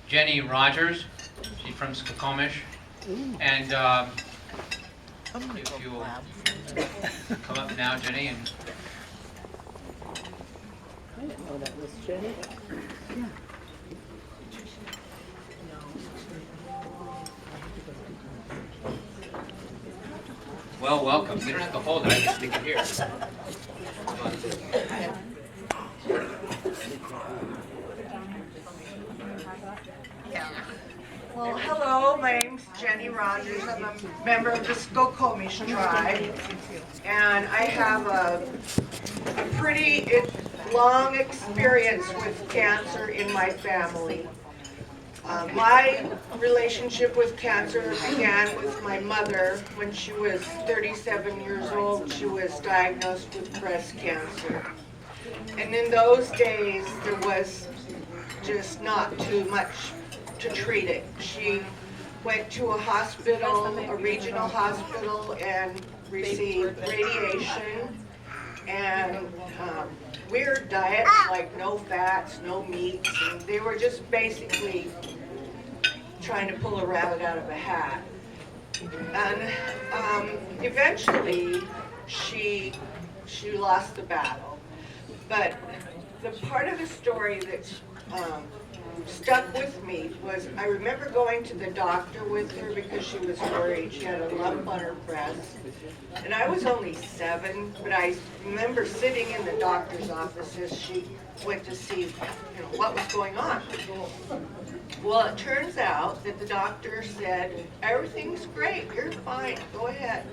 Genny Rogers. She's from Skokomish. And if you'll come up now, Genny. And I didn't know that was Genny. Yeah. well, welcome. You don't have to hold it. I can stick it here. Well, hello, my name's Genny Rogers. I'm a member of the Skokomish tribe, and I have a pretty long experience with cancer in my family. My relationship with cancer began with my mother when she was 37 years old. She was diagnosed with breast cancer. And in those days, there was just not too much to treat it. She went to a hospital, a regional hospital, and received radiation and weird diets like no fats, no meats, and they were just basically trying to pull a rabbit out of a hat. And eventually she lost the battle. But the part of the story that stuck with me was I remember going to the doctor with her because she was worried. She had a lump on her breast. And I was only 7, but I remember sitting in the doctor's office as she went to see what was going on. Well, it turns out that the doctor said, everything's great, you're fine, go ahead.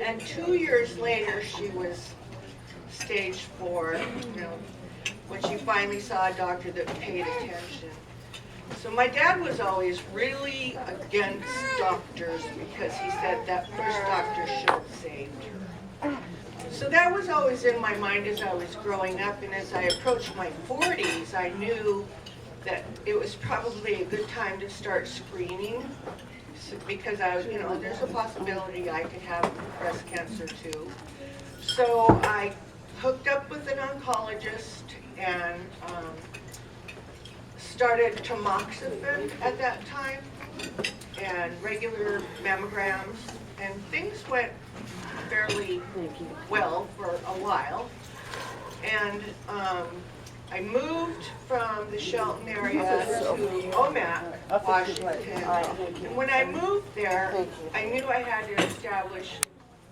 And 2 years later, she was stage 4, when she finally saw a doctor that paid attention. So my dad was always really against doctors because he said that first doctor should have saved her. So that was always in my mind as I was growing up, and as I approached my 40s, I knew that it was probably a good time to start screening because I was, there's a possibility I could have breast cancer too. So I hooked up with an oncologist and started tamoxifen at that time and regular mammograms, and things went fairly well for a while. And I moved from the Shelton area to Omak, Washington. And when I moved there, I knew I had to establish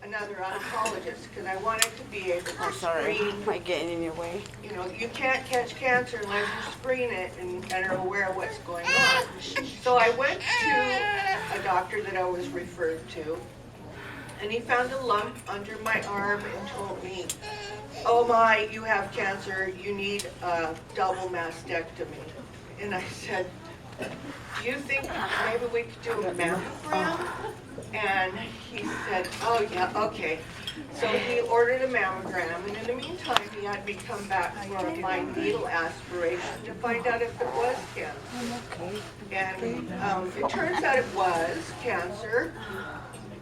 another oncologist because I wanted to be able to screen. Am I getting in your way? You can't catch cancer unless you screen it and are aware of what's going on. So I went to a doctor that I was referred to, and he found a lump under my arm and told me, oh my, you have cancer, you need a double mastectomy. And I said, do you think maybe we could do a mammogram? And he said, oh yeah, okay. So he ordered a mammogram, and in the meantime, he had me come back for my needle aspiration to find out if it was cancer. And it turns out it was cancer,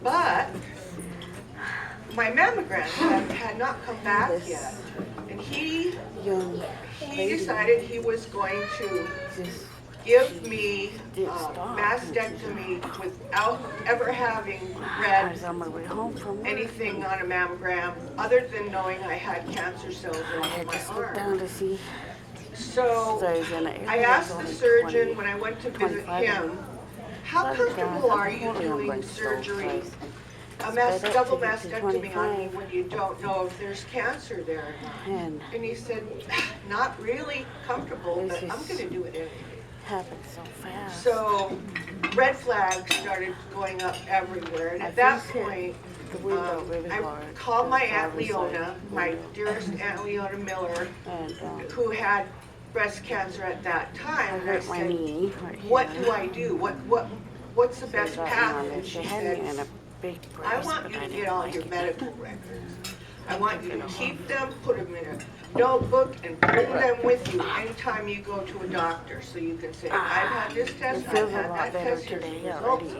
but my mammogram had not come back yet. And he decided he was going to give me mastectomy without ever having read anything on a mammogram other than knowing I had cancer cells in my arm. So I asked the surgeon when I went to visit him, how comfortable are you doing surgery, a double mastectomy on me when you don't know if there's cancer there or not? And he said, not really comfortable, but I'm going to do it anyway. Happened so fast. So red flags started going up everywhere, and at that point, I called my Aunt Leona, my dearest Aunt Leona Miller, who had breast cancer at that time. And I said, what do I do? What's the best path? And she said, I want you to get all your medical records. I want you to keep them, put them in a notebook, and bring them with you anytime you go to a doctor, so you can say, I've had this test, I've had that test, here's the results.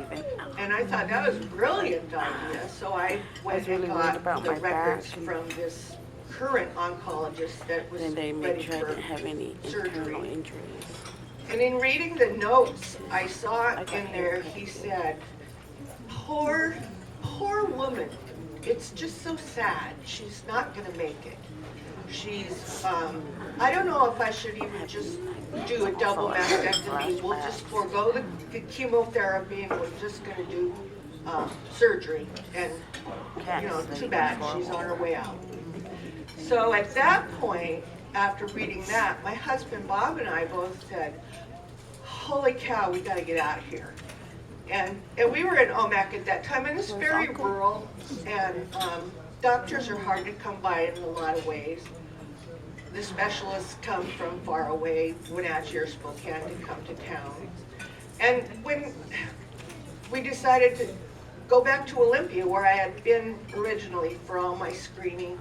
And I thought that was a brilliant idea, so I went and got the records from this current oncologist that was ready for surgery. And in reading the notes, I saw in there, he said, poor woman. It's just so sad. She's not going to make it. She's, I don't know if I should even just do a double mastectomy. We'll just forego the chemotherapy and we're just going to do surgery. And, you know, too bad. She's on her way out. So at that point, after reading that, my husband Bob and I both said, holy cow, we got to get out of here. And we were in Omak at that time, and it's very rural, and doctors are hard to come by in a lot of ways. The specialists come from far away, Wenatchee or Spokane, to come to town. And when we decided to go back to Olympia, where I had been originally for all my screening,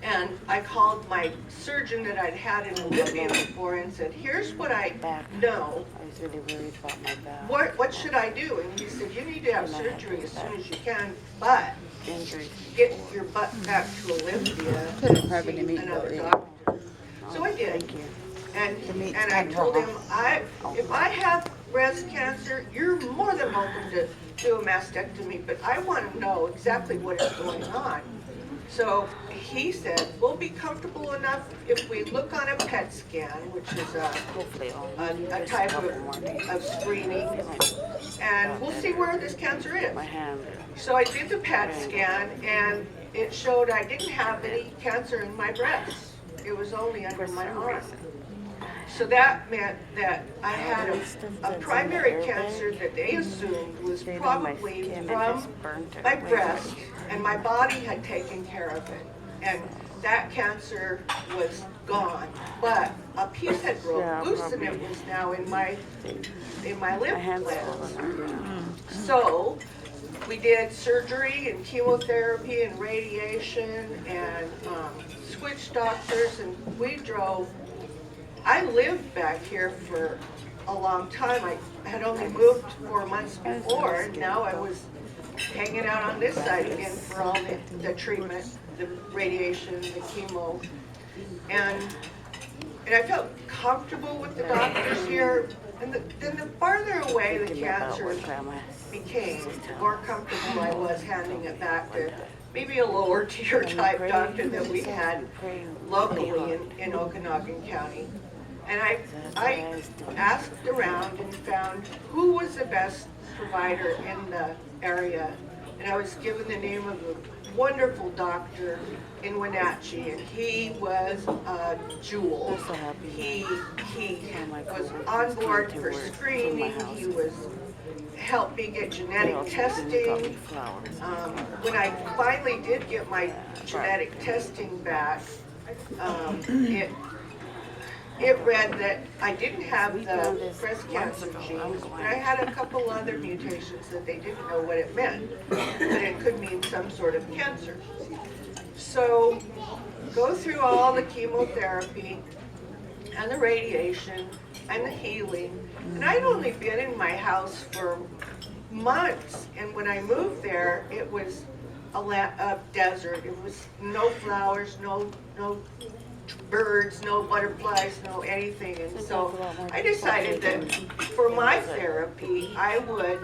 and I called my surgeon that I'd had in Olympia before and said, here's what I know. I was really worried about my back. What should I do? And he said, you need to have surgery as soon as you can, but Injury. get your butt back to Olympia and see another doctor. So I did. Thank you. And I told him, if I have breast cancer, you're more than welcome to do a mastectomy, but I want to know exactly what is going on. So he said, we'll be comfortable enough if we look on a PET scan, which is a type of screening, and we'll see where this cancer is. My hand. So I did the PET scan, and it showed I didn't have any cancer in my breast. It was only under my arm. So that meant that I had a primary cancer that they assumed was probably from my breast, and my body had taken care of it. And that cancer was gone, but a piece had broke loose, and it was now in my lymph glands. So we did surgery and chemotherapy and radiation and switched doctors, and we drove. I lived back here for a long time. I had only moved 4 months before, and now I was hanging out on this side again for all the treatment, the radiation, the chemo. And I felt comfortable with the doctors here. And then the farther away the cancer became, the more comfortable I was handing it back to maybe a lower tier type doctor that we had locally in Okanagan County. And I asked around and found who was the best provider in the area. And I was given the name of a wonderful doctor in Wenatchee, and he was a jewel. He was on board for screening. He helped me get genetic testing. When I finally did get my genetic testing back, it read that I didn't have the breast cancer genes, but I had a couple other mutations that they didn't know what it meant, but it could mean some sort of cancer. So go through all the chemotherapy and the radiation and the healing, and I'd only been in my house for months, and when I moved there, it was a desert. It was no flowers, no birds, no butterflies, no anything. And so I decided that for my therapy, I would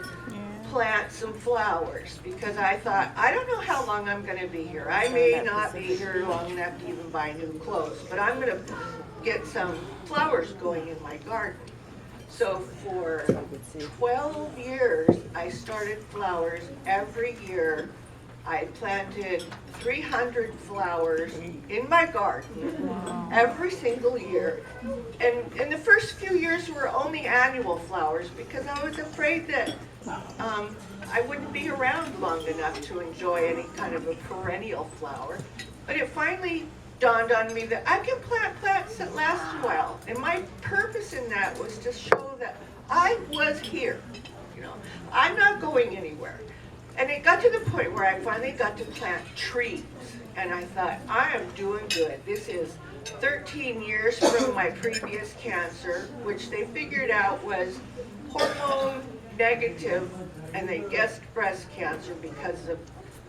plant some flowers, because I thought, I don't know how long I'm going to be here. I may not be here long enough to even buy new clothes, but I'm going to get some flowers going in my garden. So for 12 years, I started flowers every year. I planted 300 flowers in my garden every single year. And in the first few years were only annual flowers, because I was afraid that I wouldn't be around long enough to enjoy any kind of a perennial flower. But it finally dawned on me that I can plant plants that last a while. And my purpose in that was to show that I was here. You know, I'm not going anywhere. And it got to the point where I finally got to plant trees. And I thought, I am doing good. This is 13 years from my previous cancer, which they figured out was hormone negative, and they guessed breast cancer because of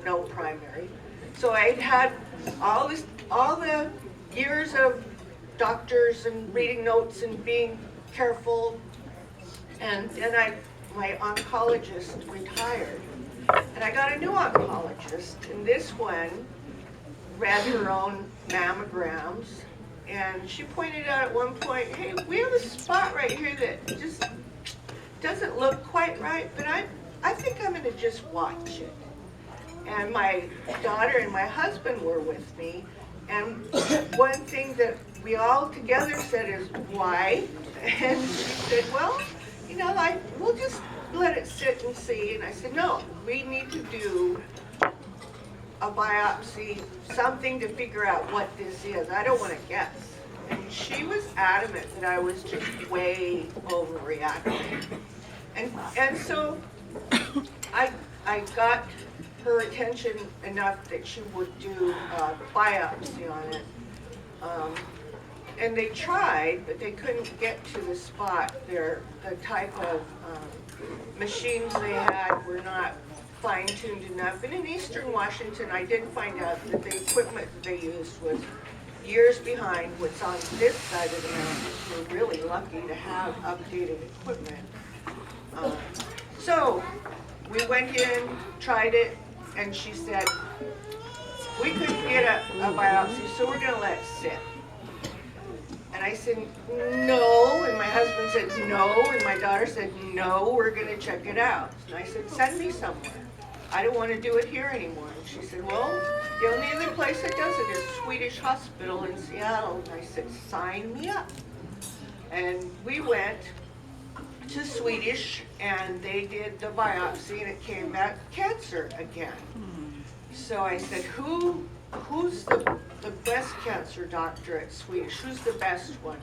no primary. So I'd had all the years of doctors and reading notes and being careful. And then my oncologist retired. And I got a new oncologist. And this one read her own mammograms. And she pointed out at one point, hey, we have a spot right here that just doesn't look quite right, but I think I'm going to just watch it. And my daughter and my husband were with me. And one thing that we all together said is, why? And she said, well, you know, we'll just let it sit and see. And I said, no, we need to do a biopsy, something to figure out what this is. I don't want to guess. And she was adamant that I was just way overreacting. And so I got her attention enough that she would do a biopsy on it. And they tried, but they couldn't get to the spot. The type of machines they had were not fine-tuned enough. And in Eastern Washington, I did find out that the equipment that they used was years behind what's on this side of the mountains. We're really lucky to have updated equipment. So we went in, tried it, and she said, we couldn't get a biopsy, so we're going to let it sit. And I said, no, and my husband said no, and my daughter said, no, we're going to check it out. And I said, send me somewhere. I don't want to do it here anymore. And she said, well, the only other place that does it is Swedish Hospital in Seattle. And I said, sign me up. And we went to Swedish, and they did the biopsy, and it came back cancer again. So I said, who's the best cancer doctor at Swedish? Who's the best one?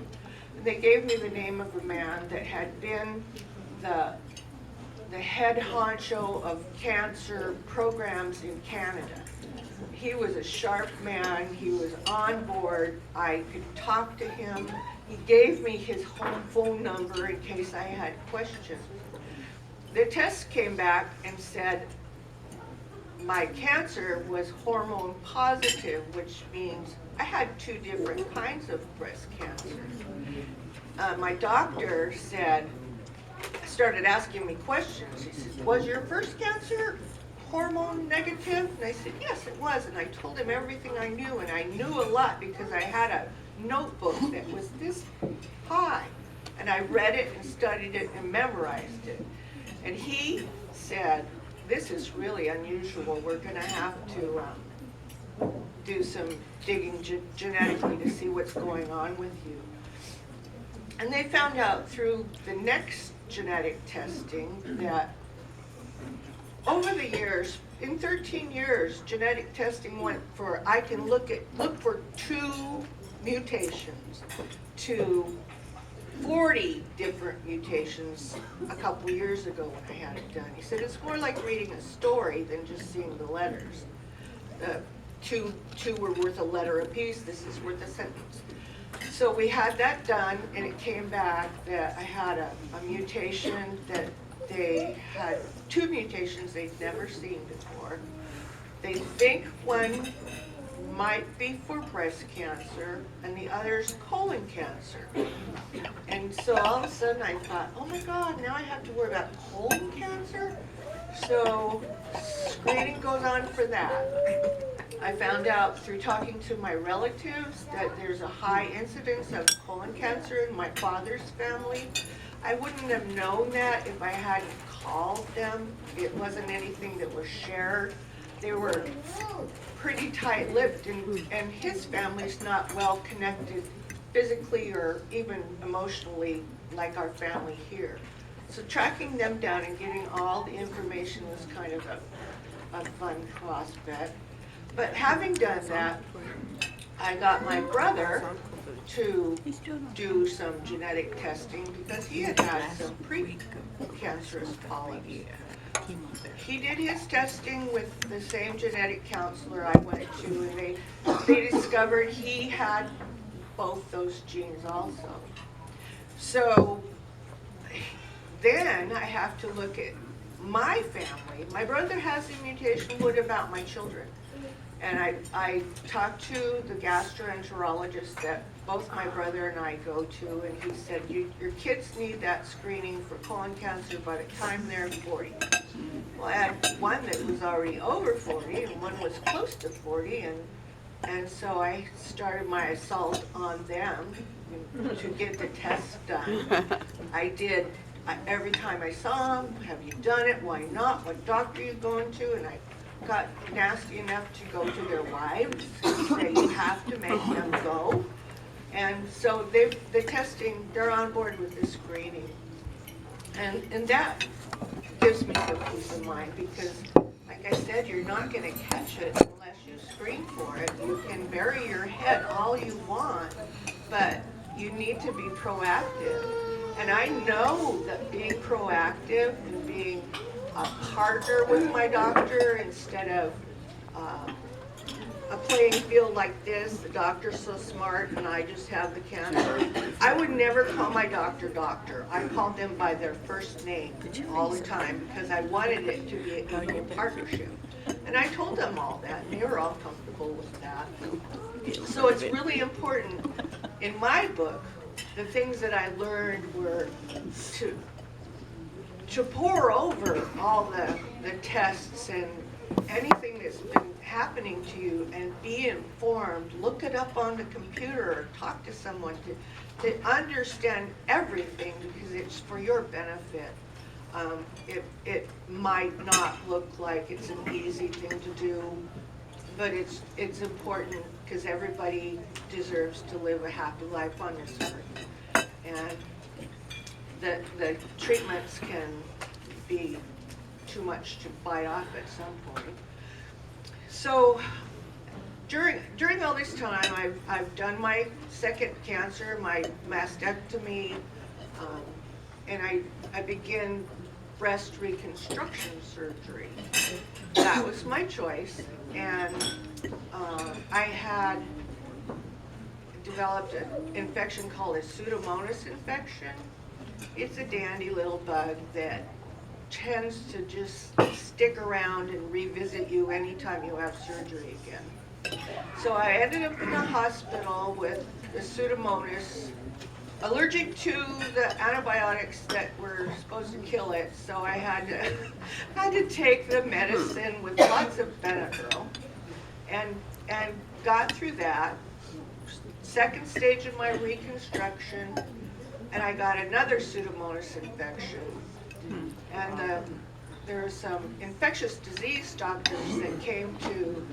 And they gave me the name of a man that had been the head honcho of cancer programs in Canada. He was a sharp man. He was on board. I could talk to him. He gave me his home phone number in case I had questions. The test came back and said my cancer was hormone positive, which means I had 2 different kinds of breast cancer. My doctor started asking me questions. He said, was your first cancer hormone negative? And I said, yes, it was. And I told him everything I knew, and I knew a lot because I had a notebook that was this high. And I read it and studied it and memorized it. And he said, this is really unusual. We're going to have to do some digging genetically to see what's going on with you. And they found out through the next genetic testing that over the years, in 13 years, genetic testing went for, I can look for 2 mutations to 40 different mutations a couple years ago when I had it done. He said, it's more like reading a story than just seeing the letters. Two were worth a letter apiece, this is worth a sentence. So we had that done, and it came back that I had a mutation that they had 2 mutations they'd never seen before. They think one might be for breast cancer and the other's colon cancer. And so all of a sudden I thought, oh my God, now I have to worry about colon cancer? So screening goes on for that. I found out through talking to my relatives that there's a high incidence of colon cancer in my father's family. I wouldn't have known that if I hadn't called them. It wasn't anything that was shared. They were pretty tight-lipped, and his family's not well connected physically or even emotionally like our family here. So tracking them down and getting all the information was kind of a fun prospect. But having done that, I got my brother to do some genetic testing because he had had some pre-cancerous polyps. He did his testing with the same genetic counselor I went to, and they discovered he had both those genes also. So then I have to look at my family. My brother has the mutation. What about my children? And I talked to the gastroenterologist that both my brother and I go to, and he said, your kids need that screening for colon cancer by the time they're 40. Well, I had one that was already over 40, and one was close to 40, and so I started my assault on them to get the test done. I did, every time I saw them, have you done it, why not, what doctor are you going to, and I got nasty enough to go to their wives and say, you have to make them go. And so the testing, they're on board with the screening. And that gives me some peace of mind because, like I said, you're not going to catch it unless you screen for it. You can bury your head all you want, but you need to be proactive. And I know that being proactive and being a partner with my doctor instead of a playing field like this, the doctor's so smart and I just have the cancer. I would never call my doctor doctor. I called them by their first name all the time because I wanted it to be an equal partnership. And I told them all that and they were all comfortable with that. So it's really important in my book, the things that I learned were to pour over all the tests and anything that's been happening to you and be informed. Look it up on the computer or talk to someone to understand everything because it's for your benefit. It might not look like it's an easy thing to do, but it's important because everybody deserves to live a happy life on this earth. And the treatments can be too much to bite off at some point. So during all this time, I've done my second cancer, my mastectomy, and I began breast reconstruction surgery. That was my choice, and I had developed an infection called a Pseudomonas infection. It's a dandy little bug that tends to just stick around and revisit you anytime you have surgery again. So I ended up in the hospital with the Pseudomonas, allergic to the antibiotics that were supposed to kill it, so I had to take the medicine with lots of Benadryl, and got through that. Second stage of my reconstruction, and I got another Pseudomonas infection. And there were some infectious disease doctors that came to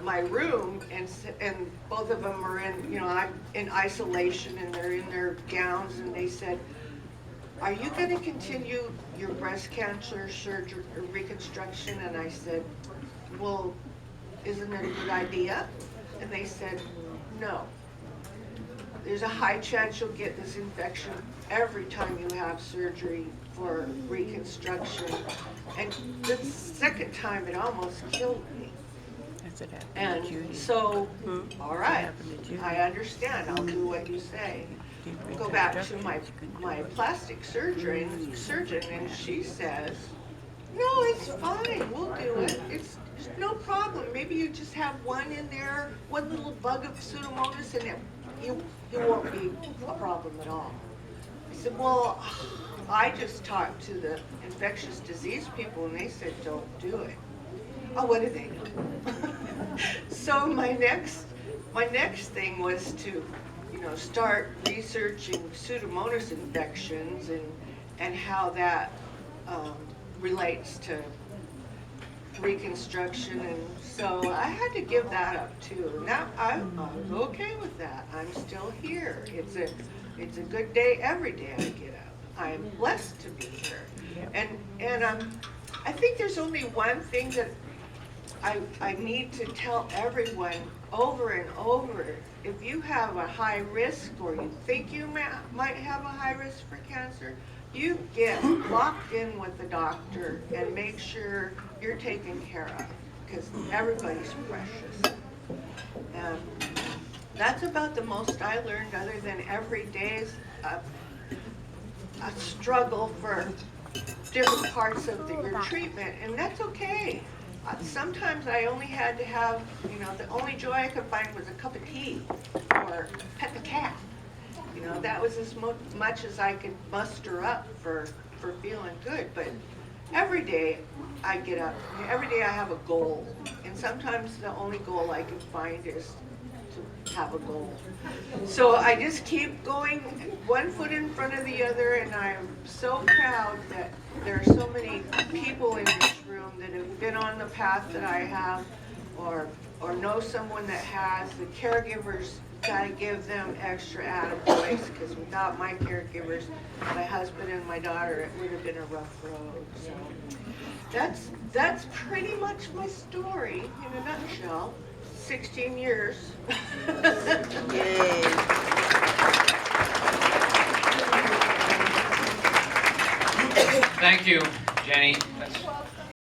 my room, and both of them are I'm in isolation, and they're in their gowns, and they said, "Are you going to continue your breast cancer surgery or reconstruction?" And I said, "Well, isn't it a good idea?" And they said, "No. There's a high chance you'll get this infection every time you have surgery for reconstruction." And the second time it almost killed me. And so, all right, I understand, I'll do what you say. I go back to my plastic surgeon, and she says, "No, it's fine, we'll do it. It's no problem. Maybe you just have one in there, one little bug of Pseudomonas, and you won't be a problem at all." I said, "Well, I just talked to the infectious disease people, and they said don't do it." Oh, what do they know? So my next thing was to, start researching Pseudomonas infections and how that relates to reconstruction, and so I had to give that up too. Now I'm okay with that. I'm still here. It's a good day every day I get up. I'm blessed to be here, and I think there's only one thing that I need to tell everyone over and over. If you have a high risk, or you think you might have a high risk for cancer, you get locked in with the doctor and make sure you're taken care of, because everybody's precious. And that's about the most I learned, other than every day is a struggle for different parts of your treatment, and that's okay. sometimes I only had to have, the only joy I could find was a cup of tea or pet the cat. That was as much as I could muster up for feeling good. But every day I get up, every day I have a goal. And sometimes the only goal I can find is to have a goal. So I just keep going one foot in front of the other, and I'm so proud that there are so many people in this room that have been on the path that I have, or know someone that has. The caregivers, got to give them extra attaboys, because without my caregivers, my husband and my daughter, it would have been a rough road. So that's pretty much my story in a nutshell. 16 years. Yay. Thank you, Jenny.